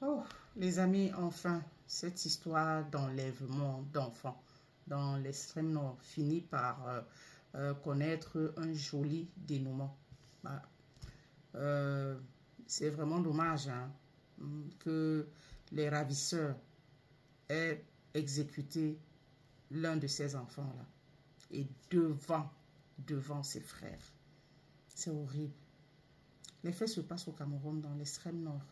Oh, les amis, enfin, cette histoire d'enlèvement d'enfants dans l'extrême nord finit par connaître un joli dénouement. Bah, c'est vraiment dommage hein, que les ravisseurs aient exécuté l'un de ces enfants-là et devant ses frères. C'est horrible. Les faits se passent au Cameroun, dans l'extrême nord.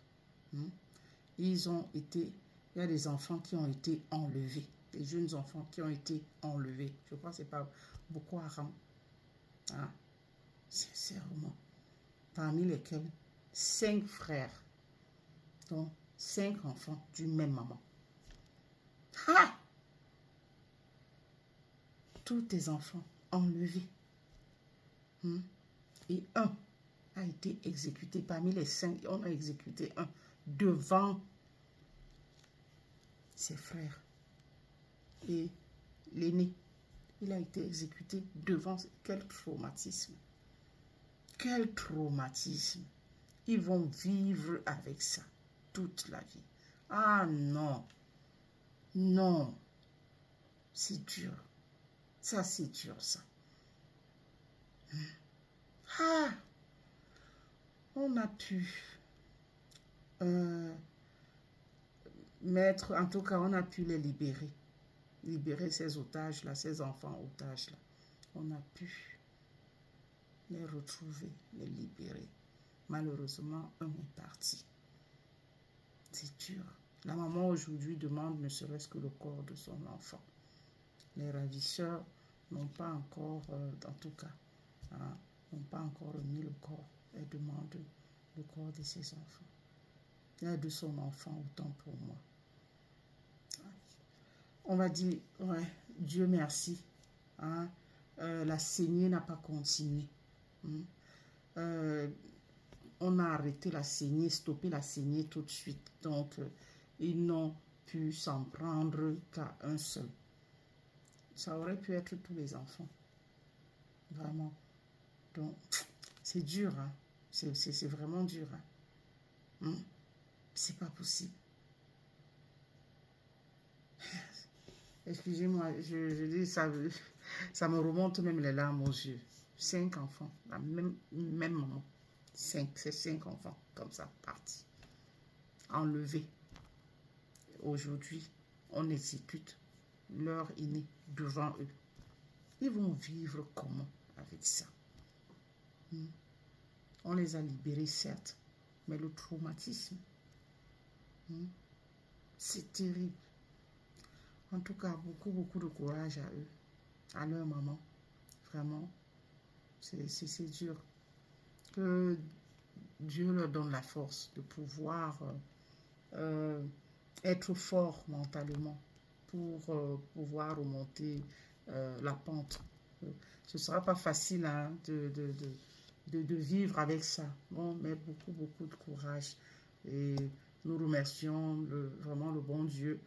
Il y a des enfants qui ont été enlevés, des jeunes enfants qui ont été enlevés. Je crois que c'est pas Boko Haram. Hein? Sincèrement. Parmi lesquels 5 frères, donc 5 enfants d'une même maman. Ha! Tous tes enfants enlevés. Et un a été exécuté. Parmi les 5, on a exécuté un devant ses frères. Et l'aîné, il a été exécuté devant. Quel traumatisme. Quel traumatisme. Ils vont vivre avec ça toute la vie. Ah non. Non. C'est dur. Ça, c'est dur, ça. Ah. On a pu mettre, en tout cas, on a pu les libérer. Libérer ces otages-là, ces enfants otages-là. On a pu les retrouver, les libérer. Malheureusement, un est parti. C'est dur. La maman aujourd'hui demande ne serait-ce que le corps de son enfant. Les ravisseurs n'ont pas encore, en tout cas, n'ont pas encore remis le corps. Elle demande le corps de ses enfants. Il y a de son enfant autant pour moi. On va dire, ouais, Dieu merci. Hein, la saignée n'a pas continué. On a arrêté la saignée, stoppé la saignée tout de suite. Donc, ils n'ont pu s'en prendre qu'à un seul. Ça aurait pu être tous les enfants. Vraiment. Donc, c'est dur. Hein? C'est vraiment dur. Hein? C'est pas possible. Excusez-moi, je dis ça me remonte même les larmes aux yeux. 5 enfants, la même maman. 5, c'est 5 enfants comme ça, partis. Enlevés. Aujourd'hui, on exécute leur aîné devant eux. Ils vont vivre comment avec ça? On les a libérés, certes, mais le traumatisme, c'est terrible. En tout cas, beaucoup de courage à eux, à leur maman. Vraiment, c'est dur. Que Dieu leur donne la force de pouvoir être fort mentalement pour pouvoir remonter la pente. Ce ne sera pas facile hein, de vivre avec ça. Bon, mais beaucoup de courage. Et nous remercions vraiment le bon Dieu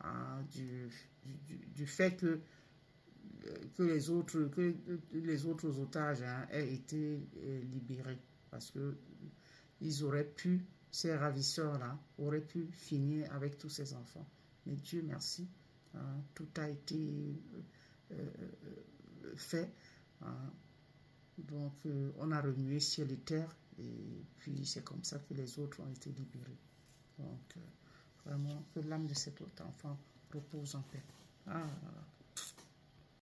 hein, du fait que les autres otages hein, aient été libérés. Parce que ils auraient pu, ces ravisseurs-là, auraient pu finir avec tous ces enfants. Mais Dieu merci, hein, tout a été fait. Hein. Donc, on a remué ciel et terre, et puis c'est comme ça que les autres ont été libérés. Donc, vraiment, que l'âme de cet autre enfant repose en paix. Ah,